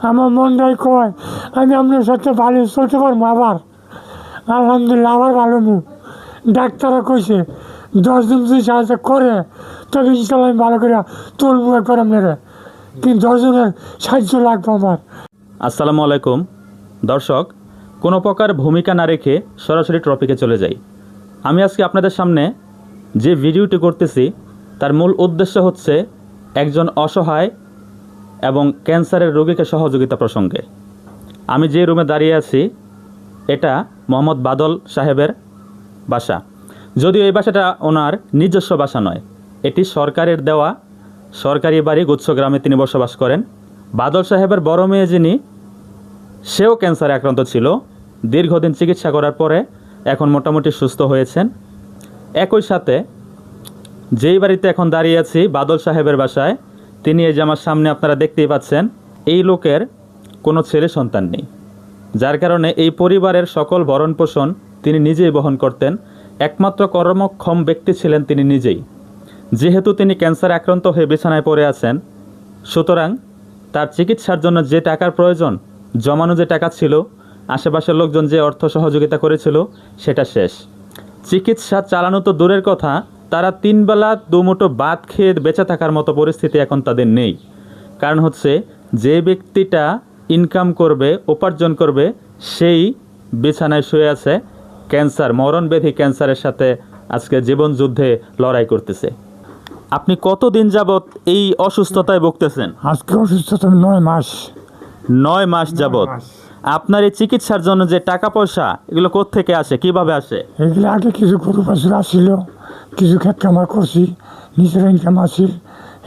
আমার মনটাই কয় আমি আপনার সাথে ভালো চলতে পারবো আবার। আলহামদুলিল্লাহ আবার ভালো মুখ ডাক্তাররা কইছে 10 দিন যদি সাহায্য করে তবে ইনশাল্লাহ আমি ভালো করে তুলবো একবার আপনারা, কিন্তু 10 জনের সাহায্য লাগবে আমার। আসসালামু আলাইকুম দর্শক, কোনো প্রকার ভূমিকা না রেখে সরাসরি টপিকে চলে যাই। আমি আজকে আপনাদের সামনে যে ভিডিওটি করতেছি তার মূল উদ্দেশ্য হচ্ছে একজন অসহায় এবং ক্যান্সারের রোগীকে সহযোগিতা প্রসঙ্গে। আমি যে রুমে দাঁড়িয়ে আছি এটা মোহাম্মদ বাদল সাহেবের বাসা। যদিও এই বাসাটা ওনার নিজস্ব বাসা নয়, এটি সরকারের দেওয়া সরকারি বাড়ি গুচ্ছগ্রামে তিনি বসবাস করেন। বাদল সাহেবের বড় মেয়ে যিনি, সেও ক্যান্সারে আক্রান্ত ছিল। দীর্ঘদিন চিকিৎসা করার পরে এখন মোটামুটি সুস্থ হয়েছেন। একই সাথে যেই বাড়িতে এখন দাঁড়িয়ে আছি বাদল সাহেবের বাসায়, তিনি এই যে আমার সামনে আপনারা দেখতেই পাচ্ছেন, এই লোকের কোনো ছেলে সন্তান নেই, যার কারণে এই পরিবারের সকল ভরণ পোষণ তিনি নিজেই বহন করতেন। একমাত্র কর্মক্ষম ব্যক্তি ছিলেন তিনি নিজেই। যেহেতু তিনি ক্যান্সারে আক্রান্ত হয়ে বিছানায় পড়ে আছেন, সুতরাং তার চিকিৎসার জন্য যে টাকার প্রয়োজন, জমানো যে টাকা ছিল, আশেপাশের লোকজন যে অর্থ সহযোগিতা করেছিল, সেটা শেষ। চিকিৎসা চালানো তো দূরের কথা, তারা 3 বেলা 2 মুঠো ভাত খেয়ে বেঁচে থাকার মতো পরিস্থিতি এখন তাদের নেই। কারণ হচ্ছে যে ব্যক্তিটা ইনকাম করবে, উপার্জন করবে, সেই বিছানায় শুয়ে আছে ক্যান্সার, মরণব্যাধি ক্যান্সারের সাথে আজকে জীবন যুদ্ধে লড়াই করতেছে। আপনি কতদিন যাবত এই অসুস্থতায় ভুগতেছেন? আজকে অসুস্থতা 9 মাস। 9 মাস যাবত। আপনার এই চিকিৎসার জন্য যে টাকা পয়সা, এগুলো কোত্থেকে আসে, কিভাবে আসে? এগুলো আগে কিছু গরু বাছুর আসছিল, কিছু ক্ষেত কামার করছি, নিজের ইনকাম আসছিল,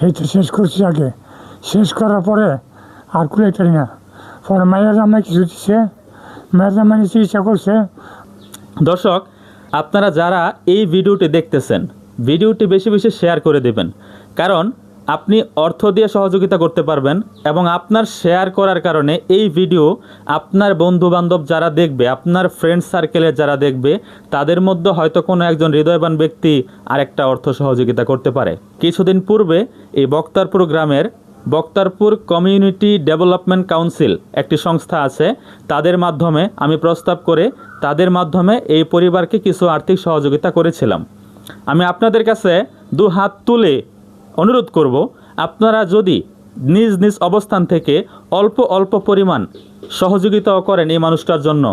এইটা শেষ করছি। আগে শেষ করার পরে আর কুলাইতারি না, পরে মায়ের জামাই কিছু দিচ্ছে, মায়ের জামাই চিকিৎসা করছে। দর্শক, আপনারা যারা এই ভিডিওটি দেখতেছেন, ভিডিওটি বেশি বেশি শেয়ার করে দেবেন, কারণ আপনি অর্থ দিয়ে সহযোগিতা করতে পারবেন এবং আপনার শেয়ার করার কারণে এই ভিডিও আপনার বন্ধুবান্ধব যারা দেখবে, আপনার ফ্রেন্ড সার্কেলে যারা দেখবে, তাদের মধ্যে হয়তো কোনো একজন হৃদয়বান ব্যক্তি আরেকটা অর্থ সহযোগিতা করতে পারে। কিছুদিন পূর্বে এই বক্তারপুর গ্রামের বক্তারপুর কমিউনিটি ডেভেলপমেন্ট কাউন্সিল একটি সংস্থা আছে, তাদের মাধ্যমে আমি প্রস্তাব করে তাদের মাধ্যমে এই পরিবারকে কিছু আর্থিক সহযোগিতা করেছিলাম। আমি আপনাদের কাছে 2 হাত তুলে অনুরোধ করব, আপনারা যদি নিজ নিজ অবস্থান থেকে অল্প অল্প পরিমাণ সহযোগিতাও করেন, এই মানুষটার জন্য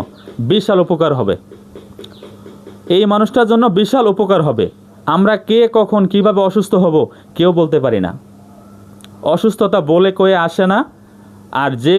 বিশাল উপকার হবে। এই মানুষটার জন্য বিশাল উপকার হবে। আমরা কে কখন কিভাবে অসুস্থ হব কেউ বলতে পারি না। অসুস্থতা বলে কয়ে আসে না। আর যে